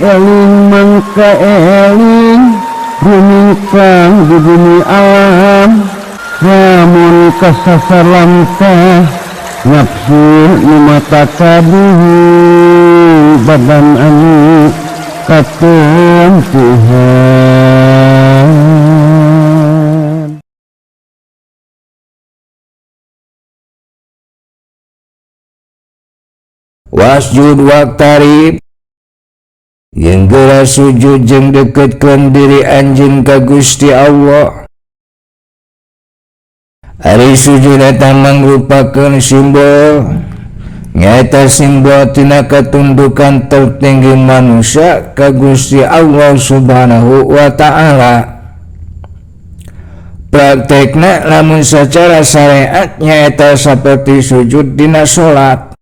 eling mangka eling rumikang di bumi alam lamun kasasalam teh nafsu nu mata kaduhu badan anu katon Tuhan. Wasjud waqtarib yang geura sujud jeung deketkeun diri anjeun ka Gusti Allah. Ari sujud eta mangrupakeun simbol, nyaeta simbol tina ketundukan tertinggi manusia ka Gusti Allah Subhanahu wa ta'ala. Praktekna lamun secara syariat nyaeta saperti sujud dina salat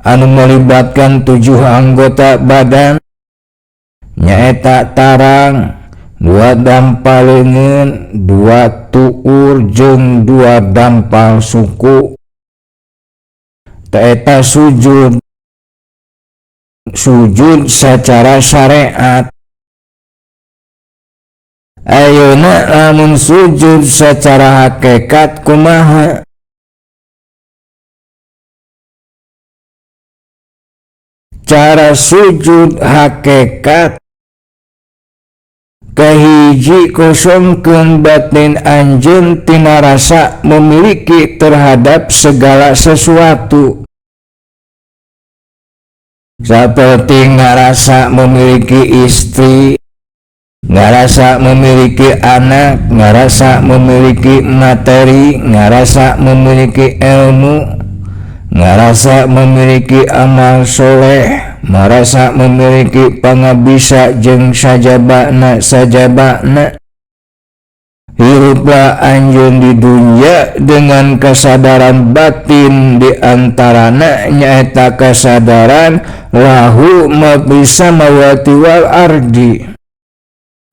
anu melibatkan 7 anggota badan, nyaeta tarang, 2 dampal leungeun, 2 tuur jeung 2 dampal suku. Taeta sujud secara syariat. Ayeuna lamun sujud secara hakikat kumaha? Cara sujud hakikat kahiji kosongkeun batin anjeun tina rasa memiliki terhadap segala sesuatu, seperti ngarasa memiliki istri, ngarasa memiliki anak, ngarasa memiliki materi, ngarasa memiliki ilmu, ngarasa memiliki amal soleh, marasa memiliki pangabisa jeung sajabana. Hiruplah anjeun di dunya dengan kesadaran batin, di antarana nyaeta kesadaran lahu ma fis samawati wal ardi,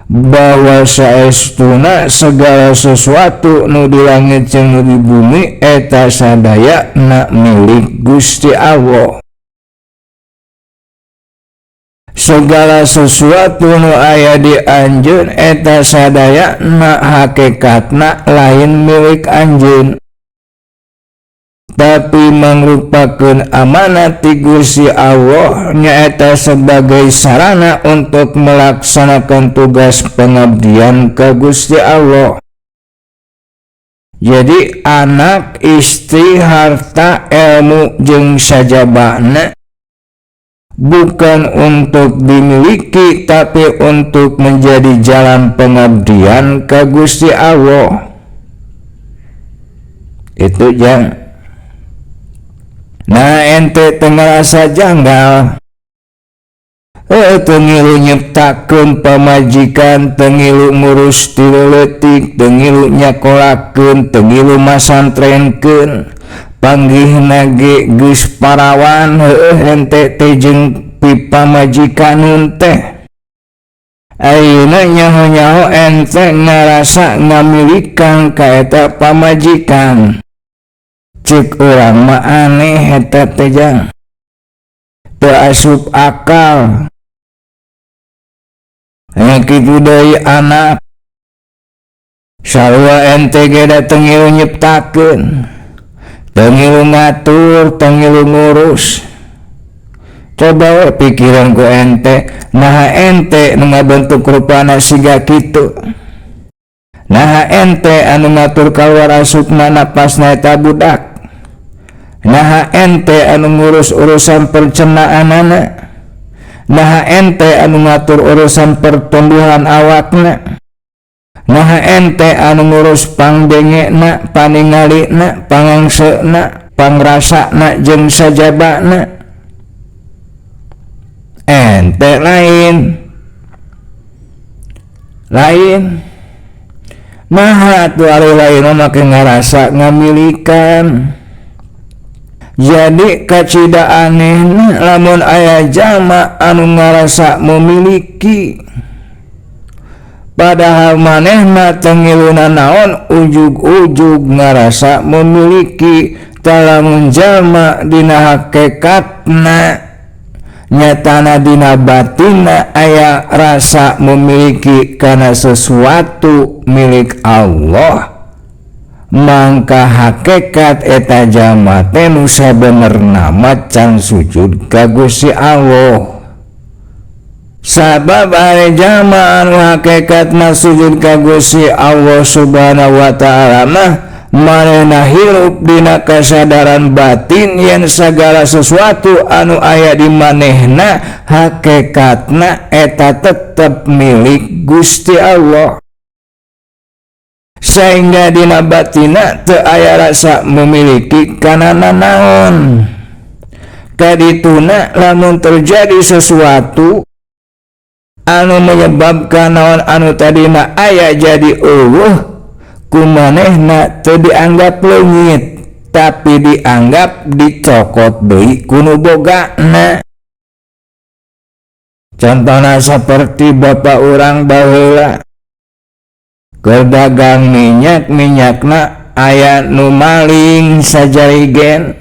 bahwa saestuna segala sesuatu nu di langit jeung nu di bumi eta sadaya na milik Gusti Allah. Segala sesuatu nu aya di anjeun eta sadaya na hakikatna lain milik anjeun, tapi mangrupakeun amanat ti Gusti Allah, nyaeta sebagai sarana untuk melaksanakan tugas pengabdian ka Gusti Allah. Jadi anak, istri, harta, ilmu jeung sajabana bukan untuk dimiliki, tapi untuk menjadi jalan pengabdian ka Gusti Allah. Itu jang. Nah ente tengerasa janggal, tengilu nyiptakeun pamajikan, tengilu ngurus tileutik, tengilu nyakolakeun, tengilu masantrenkeun, panggihna ge geus parawan, ente teh jeung pipamajikanun teh. Ayeuna nyaho-nyaho ente ngarasa ngamilikan ka eta pamajikan. Cek urang mah aneh eta teh jang, teu asup akal. Nya kitu deui anak, sarua ente ge da tengilu nyiptakeun, tengilu ngatur, tengilu ngurus. Coba we pikiran ku ente, naha ente nu ngabentuk rupana siga kitu, naha ente anu ngatur kaluar asupna napasna eta budak, naha ente anu ngurus urusan percenaanana, naha ente anu ngatur urusan pertumbuhan awakna, naha ente anu ngurus pangdengena, paningalina, pangangseuna, pangrasana jeung sajabana. Ente lain naha atuh ari lain make ngarasa ngamilikan. Jadi kacida anehna lamun aya jalma anu ngarasa memiliki, padahal manehna tengiluna naon ujug-ujug ngarasa memiliki. Talamun jalma dina hakikatna nyatana dina batina aya rasa memiliki kana sesuatu milik Allah, mangka hakikat eta jalma teh nu sabenerna macan sujud ka Gusti Allah. Sabab ari jalma anu hakikatna sujud ka Gusti Allah Subhanahu wa taala mah manehna hirup dina kasadaran batin yen sagala sesuatu anu aya di manehna hakikatna eta tetep milik Gusti Allah, sehingga dina batina teu aya rasa memiliki kana nanaon. Kadituna lamun terjadi sesuatu anu menyebabkan naon anu tadina aya jadi eueuh, kumanehna teu dianggap leungit, tapi dianggap dicokot deui ku nu bogana. Contohna saperti bapak urang baheula keur dagang minyakna aya nu maling sajarigen,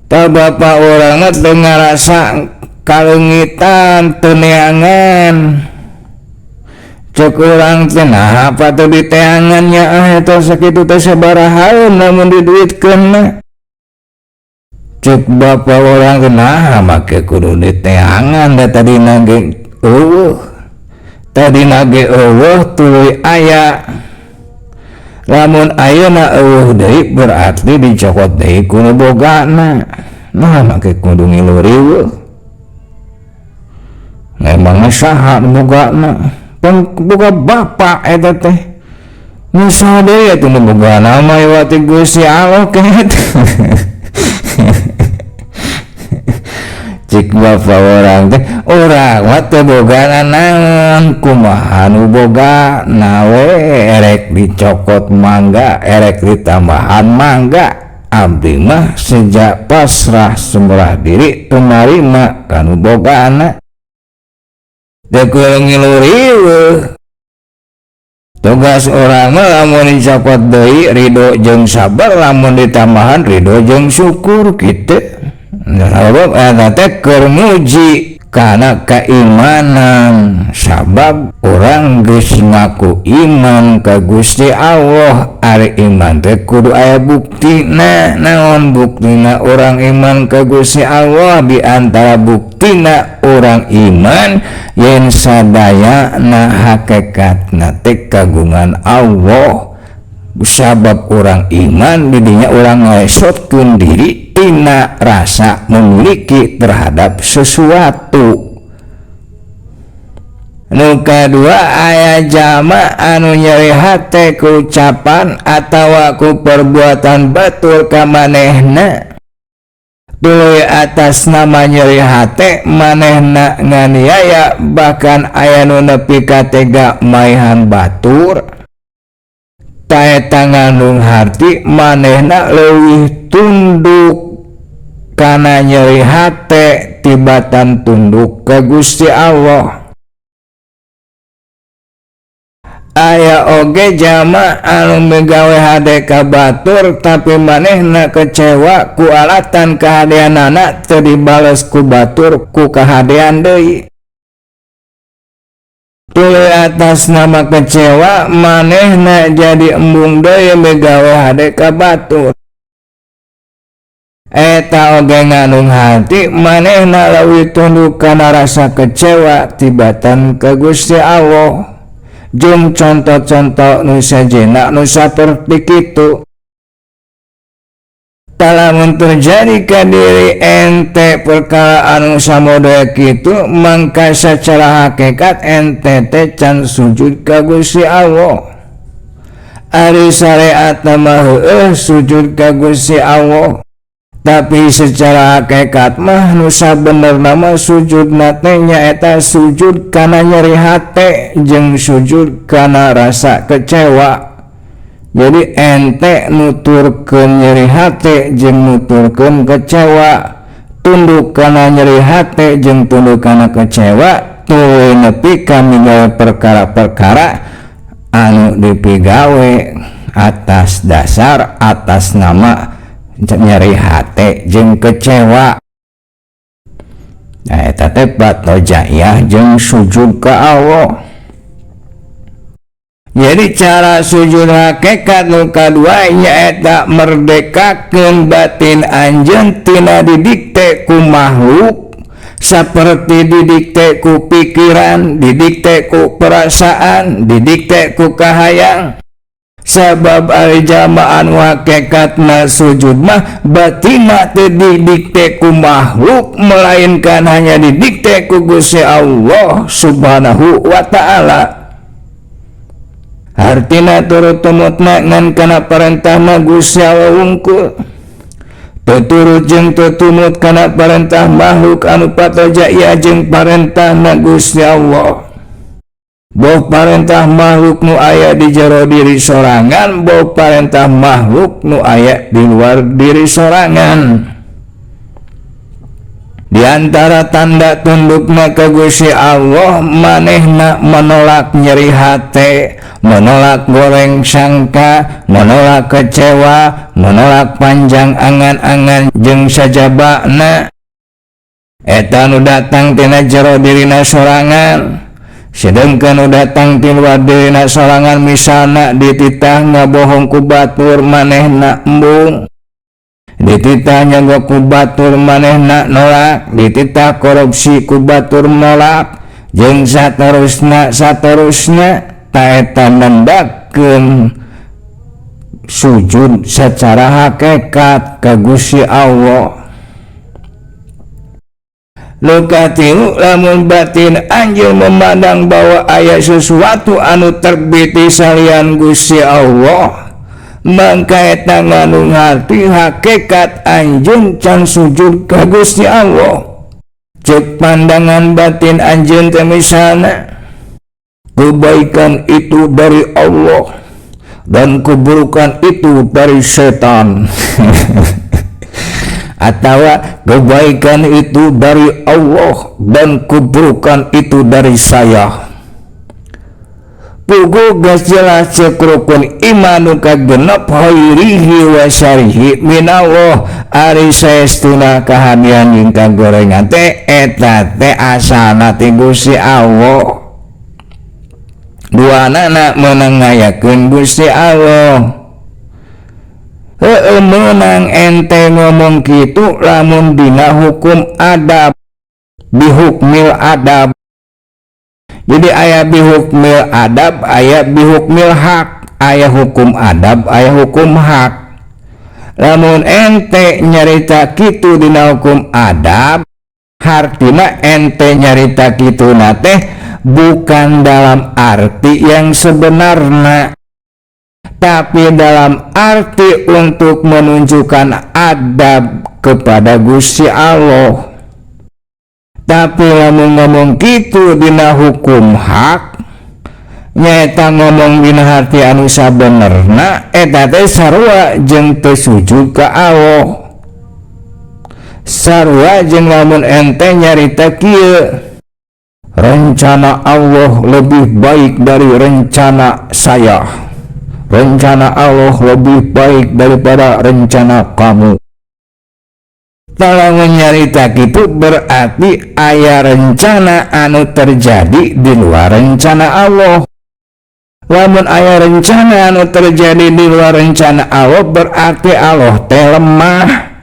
tah bapak urang teu ngarasa kalungitan teu neangan. Cek urang teh nah apa teu diteangannya eta sakitu teh sabarahaeun lamun diduitkeun. Cek bapak urang teh nah make kudu diteangan da tadina ge eueuh. Tadina ge eueuh tuluy aya. Lamun ayeuna eueuh deui berarti dicokot deui ku nu bogana. Nah make kudu ngilu riweuh. Memang saha nu bogana? Boga bapak eta teh nyusaha deui atuh nu boga nama iwati Gusti Allah ket. Cik bapak orang teh urang mah teu boga naon, kumaha nu boga nawe erek dicokot mangga erek ditambahan mangga. Abdi mah sejak pasrah sumrah diri teu narima kanu bogana. Teu kudu ngilu riweuh. Tugas urang mah lamun dicokot deui ridho jeung sabar, lamun ditambahan ridho jeung syukur kitu. Sabab eta teh keur muji kana keimanan, sabab urang geus ngaku iman ka Gusti Allah. Ari iman teh kudu aya buktina. Naon buktina urang iman ka Gusti Allah? Di antara buktina urang iman yen sadayana hakikatna teh kagungan Allah. Sabab urang iman didinya urang ngalesetkeun diri tina rasa memiliki terhadap sesuatu. Nu kadua aya jalma anu nyeri hate ku ucapan atawa ku perbuatan batur ka manehna. Tuluy atas nama nyeri hate manehna nganiaya, bahkan aya nu nepi ka tega maehan batur. Taeta ngandung harti manehna leuwih tunduk kana nyeri hate tibatan tunduk ka Gusti Allah. Aya oge jalma anu migawe hade ka batur tapi manehna kecewa ku alatan kahadeanana teu dibales ku batur ku kahadean deui. Tuluy atas nama kecewa manehna jadi embung deui migawe hade ka batur. Eta oge ngandung hati manehna leuwih tunduk kana rasa kecewa tibatan ka Gusti Allah. Jeung contoh-contoh nu sajena nu saperti kitu. Talamun terjadi ka diri ente perkara anu samodaya kitu, mangka sacara hakikat ente teh can sujud ka Gusti Allah. Ari syariat mah heueuh sujud ka Gusti Allah, tapi secara hakikat mah nu sabenerna mah sujudna teh nyaeta sujud kana nyeri hate jeung sujud kana rasa kecewa. Jadi ente nuturkeun nyeri hate jeung nuturkeun kecewa, tunduk kana nyeri hate jeung tunduk kana kecewa, tuluy nepi ka migawe perkara-perkara anu dipigawe atas dasar atas nama nyeri hate jeung kecewa. eta teh patojaiyah jeung sujud ka Allah. Jadi cara sujud hakikat nu kadua nyaeta merdekakeun batin anjeun tina didikte ku makhluk, saperti didikte ku pikiran, didikte ku perasaan, didikte ku kahayang. Sabab ari jamaah anu hakikatna sujud mah batinna teu didikte ku makhluk, melainkan hanya didikte ku Gusti Allah Subhanahu wa ta'ala. Artina turut tumutna ngan kana parentah na Gusti Allah wungkul, tuturut jeung tutumut kana parentah makhluk anu patojaiyah jeung parentah na Gusti Allah. Boh parentah makhluk nu aya di jero diri sorangan, boh parentah makhluk nu aya di luar diri sorangan. Di antara tanda tundukna ka Gusti Allah, manehna menolak nyeri hate, menolak goreng sangka, menolak kecewa, menolak panjang angan-angan jeung sajabana eta nu datang tina jero dirina sorangan. Sedengkeun nu datang ti luar dirina sorangan, misalna dititah ngabohong ku batur manehna embung, dititah nyogok ku batur manehna nolak, dititah korupsi ku batur nolak, jeung saterusna taeta nandakeun sujud secara hakikat ka Gusti Allah. Lukatilu lamun batin anjeun memandang bahwa aya sesuatu anu terbit di salian Gusti Allah, mangka eta ngandung arti hakikat anjeun can sujud ka Gusti Allah. Cek pandangan batin anjeun teh misalna kebaikan itu dari Allah dan keburukan itu dari setan. Atau kebaikan itu dari Allah dan keburukan itu dari saya. Pugu geus jelas cek rukun iman nu kagenep khairihi wa syarrihi minallah, ari saestuna kahadian jeung kagorengan teh eta teh asalna ti Gusti Allah. Duanana meunang ngayakeun Gusti Allah. Menang ente ngomong kitu lamun dina hukum adab, bihukmil adab. Jadi aya bihukmil adab, aya bihukmil hak, aya hukum adab, aya hukum hak. Lamun ente nyarita kitu dina hukum adab, hartina ente nyarita kitu teh bukan dalam arti yang sebenarnya, tapi dalam arti untuk menunjukkan adab kepada Gusti Allah. Tapi lamun ngomong kitu dina hukum hak, nyaeta ngomong dina arti anu sabenerna, eta teh sarua jeung teu sujud ka Allah. Sarua jeung lamun ente nyarita kieu, rencana Allah lebih baik dari rencana saya. Rencana Allah lebih baik daripada rencana kamu. Kalau nyarita kitu berarti aya rencana anu terjadi di luar rencana Allah. Lamun aya rencana anu terjadi di luar rencana Allah, berarti Allah teh lemah.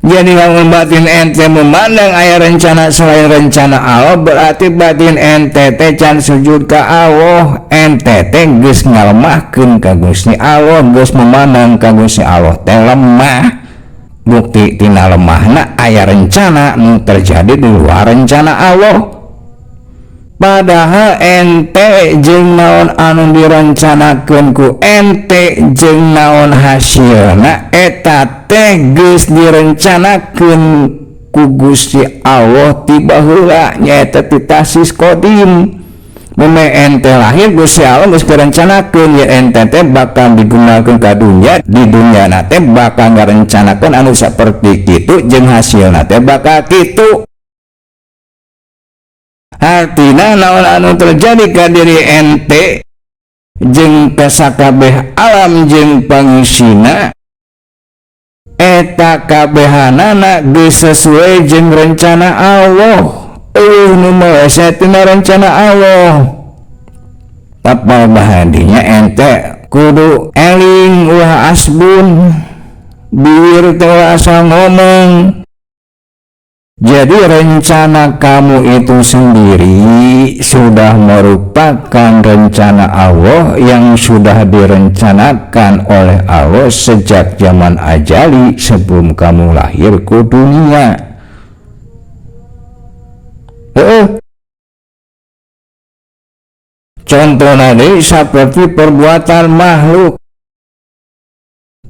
Jadi lamun batin ente memandang aya rencana selain rencana Allah, berarti batin ente teh can sujud ka Allah. Ente teh geus ngalemahkeun ka Gusti Allah, geus memandang ka Gusti Allah teh lemah. Bukti tina lemahna aya rencana nu terjadi di luar rencana Allah. Padahal ente jeung naon anu direncanakeun ku ente jeung naon hasilna eta teh geus direncanakeun ku Gusti Allah ti baheula, nyaeta ti tahsis qadim. Meme ente lahir Gusti Allah geus direncanakeun ya ente teh bakal digunakeun ka dunya, di dunyana teh bakal ngarencanakeun anu saperti kitu jeung hasilna teh bakal kitu. Artina naon anu terjadi ka diri ente jeung ka sakabeh alam jeung pangisina, eta kabehanana geus sesuai jeung rencana Allah. Nu meleset tina rencana Allah. Tapal bahadinya ente kudu eling ulah asbun, biar teu asal ngomong. Jadi rencana kamu itu sendiri sudah merupakan rencana Allah yang sudah direncanakan oleh Allah sejak zaman ajali sebelum kamu lahir ke dunia. Contohnya seperti perbuatan makhluk.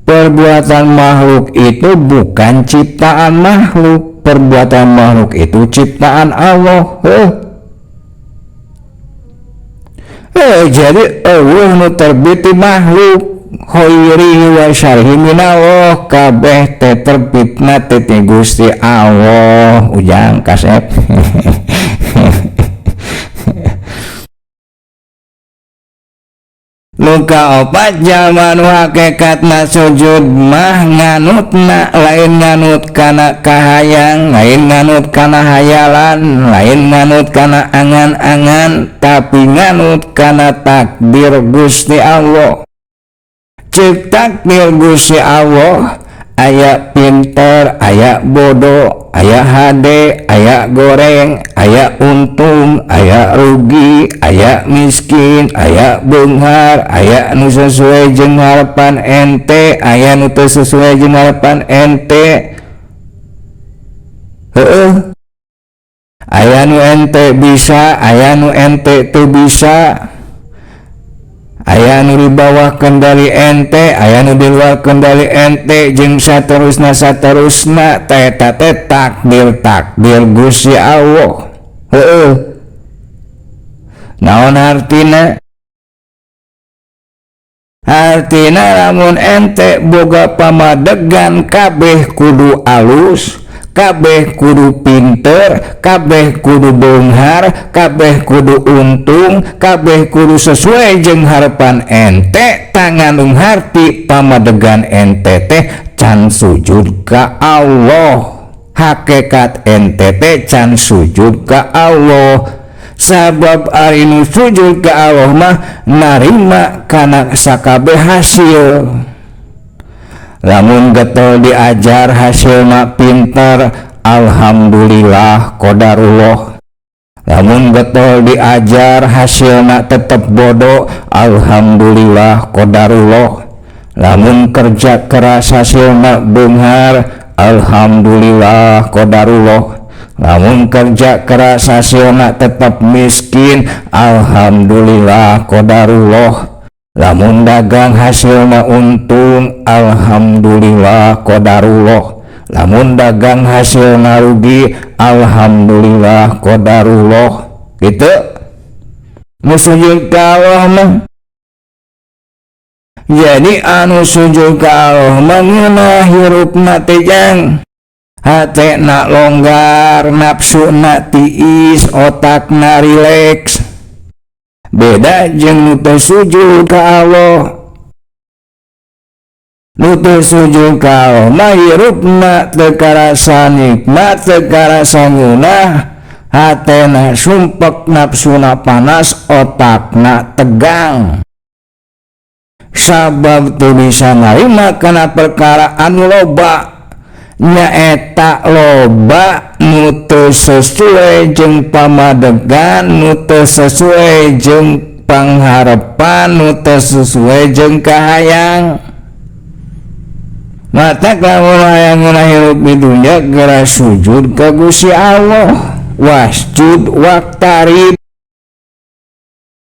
Perbuatan makhluk itu bukan ciptaan makhluk. Perbuatan makhluk itu ciptaan Allah. Jadi Allah nu terbit ti makhluk, khairihi wa syarrihi minallah, kabeh teh terbitna ti Gusti Allah. Ujang kasep. Luka opat zaman hakikatna sujud mah nganutna lain nganut kana kahayang, lain nganut kana hayalan, lain nganut kana angan-angan, tapi nganut kana takdir Gusti Allah. Cek takdir Gusti Allah aya pinter, aya bodoh, aya hade, aya goreng, aya untung, aya rugi, aya miskin, aya beunghar, aya nu sesuai jeung harapan ente, aya nu teu sesuai jeung harapan ente. Aya nu ente bisa, aya nu ente teu bisa. Aya nu di bawah kendali ente, aya nu di luar kendali ente, jeung saterusna eta teh takdir Gusti Allah. Naon artina? Artina lamun ente boga pamadegan kabeh kudu alus, kabeh kudu pinter, kabeh kudu beunghar, kabeh kudu untung, kabeh kudu sesuai jeung harapan ente. Tangandung harti pamadegan ente teh can sujud ka Allah. Hakikat ente teh can sujud ka Allah. Sabab ari nu sujud ka Allah mah narima kana sakabeh hasil. Lamun getol diajar hasilna pinter, alhamdulillah qadarullah. Lamun getol diajar hasilna tetep bodoh, alhamdulillah qadarullah. Lamun kerja keras hasilna beunghar, alhamdulillah qadarullah. Lamun kerja keras hasilna tetep miskin, alhamdulillah qadarullah. Lamun dagang hasilna untung, alhamdulillah qadarullah. Lamun dagang hasilna rugi, alhamdulillah qadarullah. Gitu nu sujud ka Allah mah. Jadi anu sujud ka Allah mah ngeunah hirupna teh jang, hatena longgar, nafsuna tiis, otakna rileks. Beda jeung nu teu sujud ka Allah. Nu teu sujud ka Allah mah hirupna teu karasa nikmat, teu karasa ngeunah, hatena sumpek, nafsuna panas, otakna tegang. Sabab teu bisa narima kana perkara anu loba. Nyaeta loba nu teu sesuai jeung pamadegan, nu teu sesuai jeung pangharepan, nu teu sesuai jeung kahayang. Mata lamun hayang hirup di dunya geura sujud ka Gusti Allah. Wasjud waqtarib.